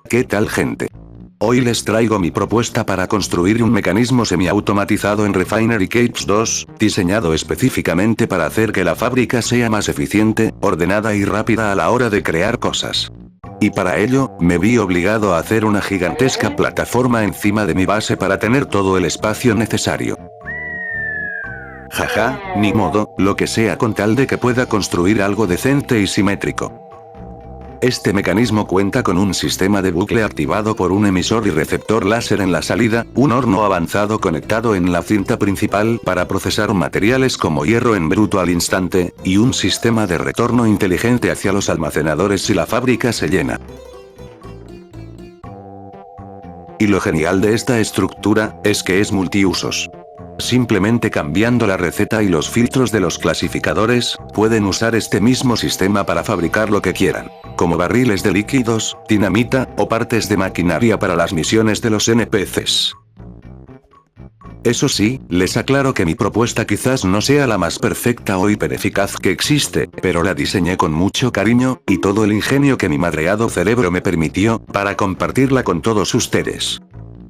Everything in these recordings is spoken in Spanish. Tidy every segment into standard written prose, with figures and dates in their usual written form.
¿Qué tal, gente? Hoy les traigo mi propuesta para construir un mecanismo semiautomatizado en Refinery Capes 2, diseñado específicamente para hacer que la fábrica sea más eficiente, ordenada y rápida a la hora de crear cosas. Y para ello, me vi obligado a hacer una gigantesca plataforma encima de mi base para tener todo el espacio necesario. Jaja, ni modo, lo que sea con tal de que pueda construir algo decente y simétrico. Este mecanismo cuenta con un sistema de bucle activado por un emisor y receptor láser en la salida, un horno avanzado conectado en la cinta principal para procesar materiales como hierro en bruto al instante, y un sistema de retorno inteligente hacia los almacenadores si la fábrica se llena. Y lo genial de esta estructura, es que es multiusos. Simplemente cambiando la receta y los filtros de los clasificadores, pueden usar este mismo sistema para fabricar lo que quieran, como barriles de líquidos, dinamita, o partes de maquinaria para las misiones de los NPCs. Eso sí, les aclaro que mi propuesta quizás no sea la más perfecta o hipereficaz que existe, pero la diseñé con mucho cariño, y todo el ingenio que mi madreado cerebro me permitió, para compartirla con todos ustedes.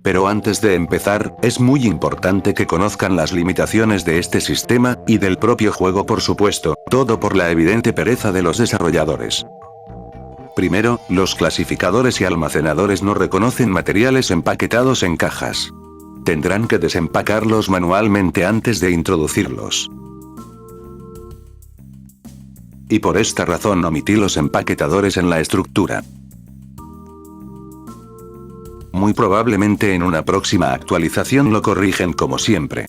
Pero antes de empezar, es muy importante que conozcan las limitaciones de este sistema, y del propio juego por supuesto, todo por la evidente pereza de los desarrolladores. Primero, los clasificadores y almacenadores no reconocen materiales empaquetados en cajas. Tendrán que desempacarlos manualmente antes de introducirlos. Y por esta razón omití los empaquetadores en la estructura. Muy probablemente en una próxima actualización lo corrigen como siempre.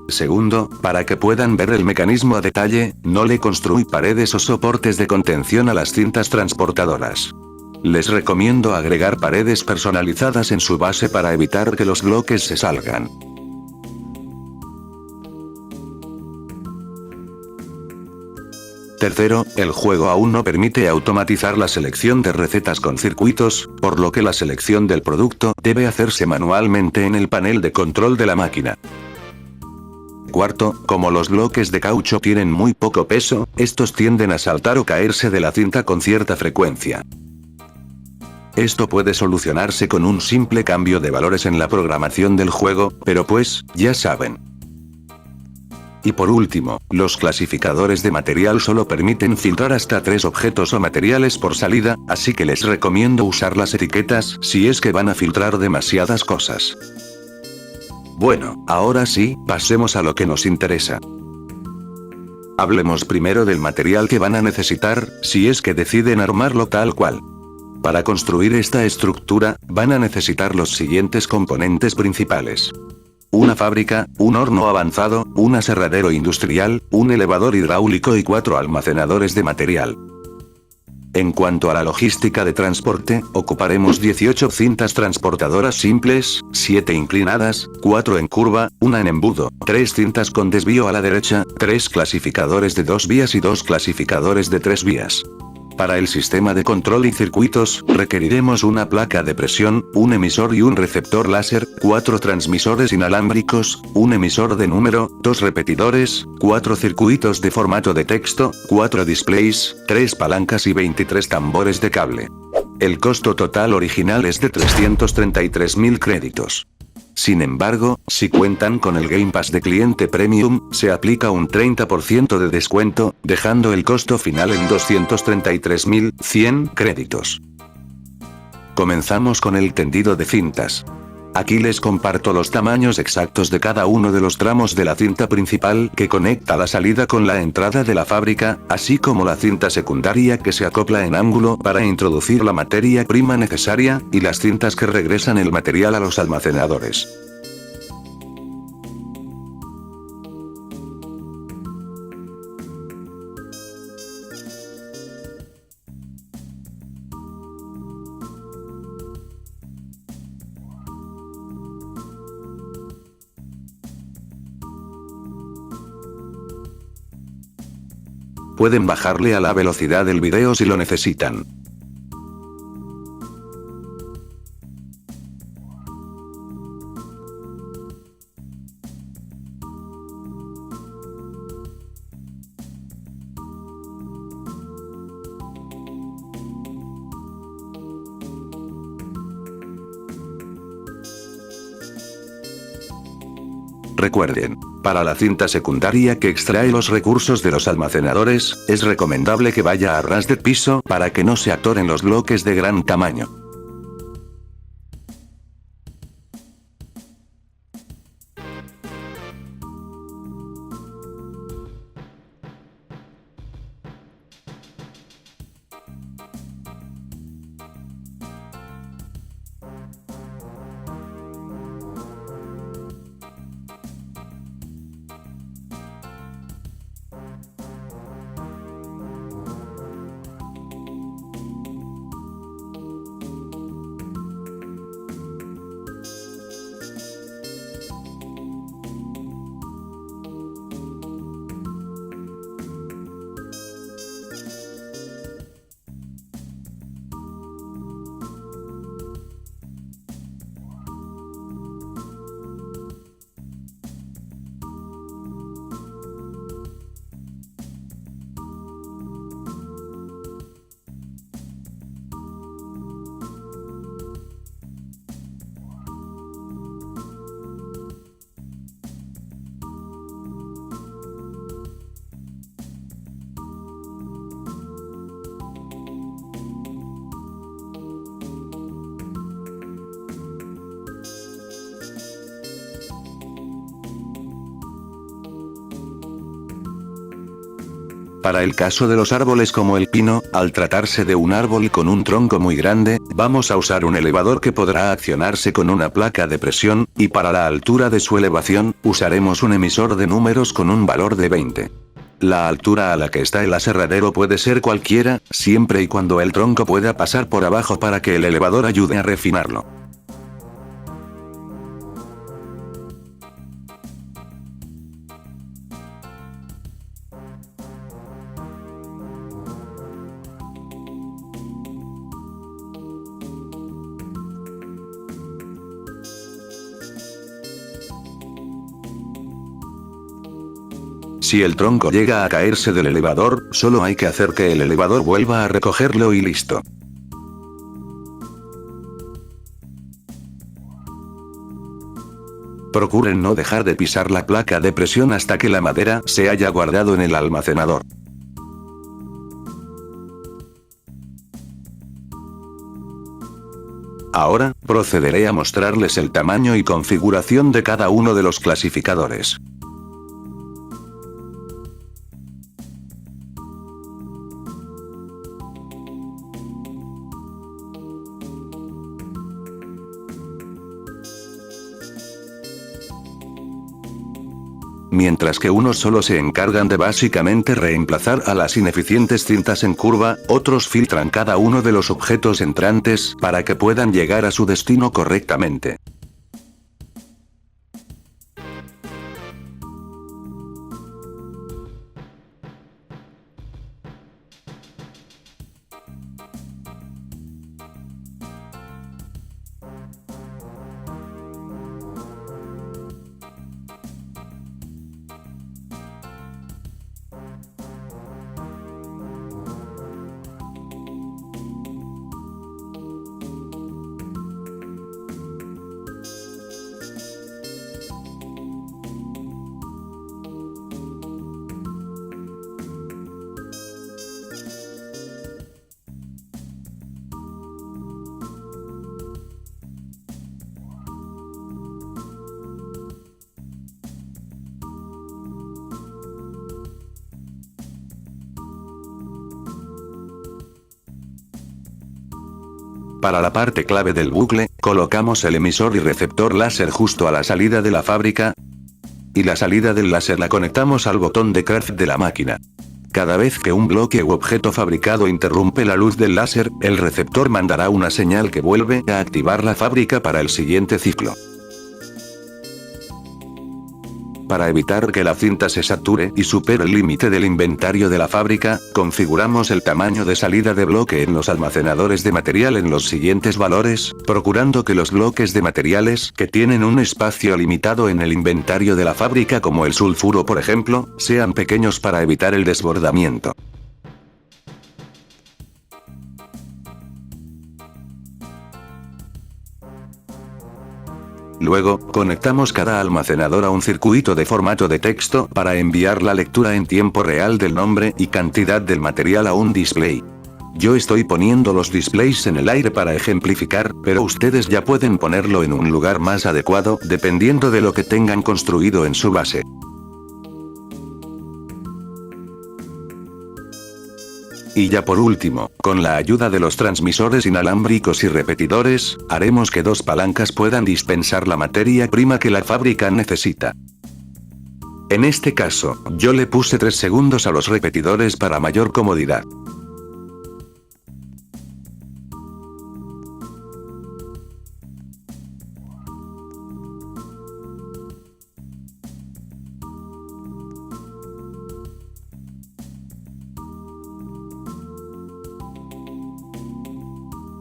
Segundo, para que puedan ver el mecanismo a detalle, no le construí paredes o soportes de contención a las cintas transportadoras. Les recomiendo agregar paredes personalizadas en su base para evitar que los bloques se salgan. Tercero, el juego aún no permite automatizar la selección de recetas con circuitos, por lo que la selección del producto debe hacerse manualmente en el panel de control de la máquina. Cuarto, como los bloques de caucho tienen muy poco peso, estos tienden a saltar o caerse de la cinta con cierta frecuencia. Esto puede solucionarse con un simple cambio de valores en la programación del juego, pero pues, ya saben. Y por último, los clasificadores de material solo permiten filtrar hasta 3 objetos o materiales por salida, así que les recomiendo usar las etiquetas si es que van a filtrar demasiadas cosas. Bueno, ahora sí, pasemos a lo que nos interesa. Hablemos primero del material que van a necesitar, si es que deciden armarlo tal cual. Para construir esta estructura, van a necesitar los siguientes componentes principales. Una fábrica, un horno avanzado, un aserradero industrial, un elevador hidráulico y 4 almacenadores de material. En cuanto a la logística de transporte, ocuparemos 18 cintas transportadoras simples, 7 inclinadas, 4 en curva, 1 en embudo, 3 cintas con desvío a la derecha, 3 clasificadores de 2 vías y 2 clasificadores de 3 vías. Para el sistema de control y circuitos, requeriremos una placa de presión, un emisor y un receptor láser, 4 transmisores inalámbricos, un emisor de número, 2 repetidores, 4 circuitos de formato de texto, 4 displays, 3 palancas y 23 tambores de cable. El costo total original es de 333.000 créditos. Sin embargo, si cuentan con el Game Pass de cliente Premium, se aplica un 30% de descuento, dejando el costo final en 233.100 créditos. Comenzamos con el tendido de cintas. Aquí les comparto los tamaños exactos de cada uno de los tramos de la cinta principal que conecta la salida con la entrada de la fábrica, así como la cinta secundaria que se acopla en ángulo para introducir la materia prima necesaria, y las cintas que regresan el material a los almacenadores. Pueden bajarle a la velocidad del video si lo necesitan. Recuerden, para la cinta secundaria que extrae los recursos de los almacenadores, es recomendable que vaya a ras de piso para que no se atoren los bloques de gran tamaño. Para el caso de los árboles como el pino, al tratarse de un árbol con un tronco muy grande, vamos a usar un elevador que podrá accionarse con una placa de presión, y para la altura de su elevación, usaremos un emisor de números con un valor de 20. La altura a la que está el aserradero puede ser cualquiera, siempre y cuando el tronco pueda pasar por abajo para que el elevador ayude a refinarlo. Si el tronco llega a caerse del elevador, solo hay que hacer que el elevador vuelva a recogerlo y listo. Procuren no dejar de pisar la placa de presión hasta que la madera se haya guardado en el almacenador. Ahora, procederé a mostrarles el tamaño y configuración de cada uno de los clasificadores. Mientras que unos solo se encargan de básicamente reemplazar a las ineficientes cintas en curva, otros filtran cada uno de los objetos entrantes para que puedan llegar a su destino correctamente. Para la parte clave del bucle, colocamos el emisor y receptor láser justo a la salida de la fábrica. Y la salida del láser la conectamos al botón de craft de la máquina. Cada vez que un bloque u objeto fabricado interrumpe la luz del láser, el receptor mandará una señal que vuelve a activar la fábrica para el siguiente ciclo. Para evitar que la cinta se sature y supere el límite del inventario de la fábrica, configuramos el tamaño de salida de bloque en los almacenadores de material en los siguientes valores, procurando que los bloques de materiales que tienen un espacio limitado en el inventario de la fábrica como el sulfuro por ejemplo, sean pequeños para evitar el desbordamiento. Luego, conectamos cada almacenador a un circuito de formato de texto para enviar la lectura en tiempo real del nombre y cantidad del material a un display. Yo estoy poniendo los displays en el aire para ejemplificar, pero ustedes ya pueden ponerlo en un lugar más adecuado dependiendo de lo que tengan construido en su base. Y ya por último, con la ayuda de los transmisores inalámbricos y repetidores, haremos que dos palancas puedan dispensar la materia prima que la fábrica necesita. En este caso, yo le puse 3 segundos a los repetidores para mayor comodidad.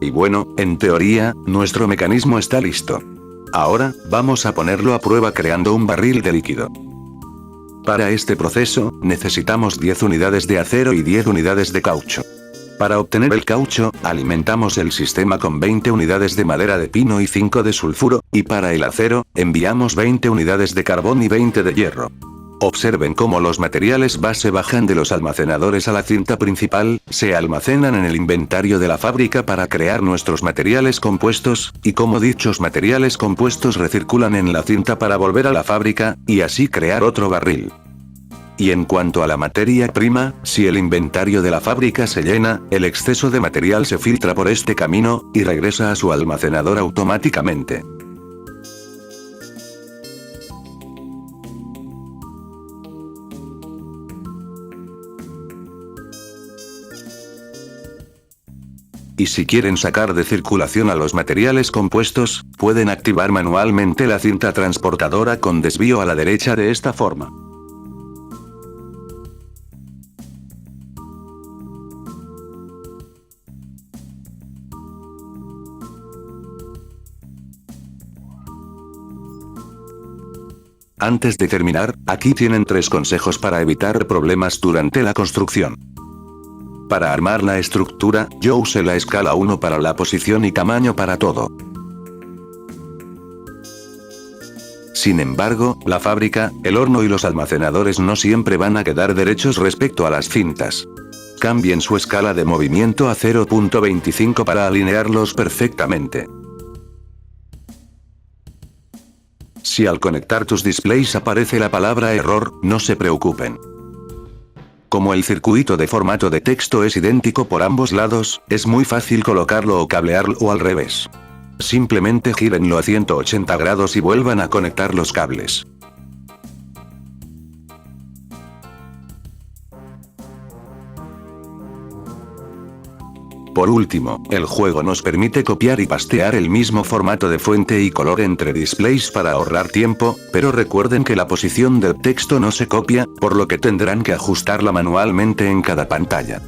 Y bueno, en teoría, nuestro mecanismo está listo. Ahora, vamos a ponerlo a prueba creando un barril de líquido. Para este proceso, necesitamos 10 unidades de acero y 10 unidades de caucho. Para obtener el caucho, alimentamos el sistema con 20 unidades de madera de pino y 5 de sulfuro, y para el acero, enviamos 20 unidades de carbón y 20 de hierro. Observen cómo los materiales base bajan de los almacenadores a la cinta principal, se almacenan en el inventario de la fábrica para crear nuestros materiales compuestos, y cómo dichos materiales compuestos recirculan en la cinta para volver a la fábrica, y así crear otro barril. Y en cuanto a la materia prima, si el inventario de la fábrica se llena, el exceso de material se filtra por este camino, y regresa a su almacenador automáticamente. Y si quieren sacar de circulación a los materiales compuestos, pueden activar manualmente la cinta transportadora con desvío a la derecha de esta forma. Antes de terminar, aquí tienen 3 consejos para evitar problemas durante la construcción. Para armar la estructura, yo usé la escala 1 para la posición y tamaño para todo. Sin embargo, la fábrica, el horno y los almacenadores no siempre van a quedar derechos respecto a las cintas. Cambien su escala de movimiento a 0.25 para alinearlos perfectamente. Si al conectar tus displays aparece la palabra error, no se preocupen. Como el circuito de formato de texto es idéntico por ambos lados, es muy fácil colocarlo o cablearlo al revés. Simplemente gírenlo a 180 grados y vuelvan a conectar los cables. Por último, el juego nos permite copiar y pastear el mismo formato de fuente y color entre displays para ahorrar tiempo, pero recuerden que la posición del texto no se copia, por lo que tendrán que ajustarla manualmente en cada pantalla.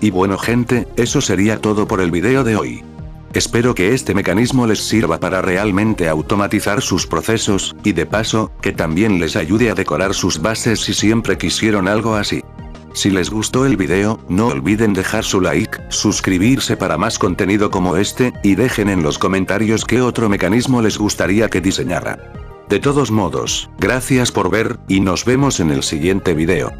Y bueno gente, eso sería todo por el video de hoy. Espero que este mecanismo les sirva para realmente automatizar sus procesos, y de paso, que también les ayude a decorar sus bases si siempre quisieron algo así. Si les gustó el video, no olviden dejar su like, suscribirse para más contenido como este, y dejen en los comentarios qué otro mecanismo les gustaría que diseñara. De todos modos, gracias por ver, y nos vemos en el siguiente video.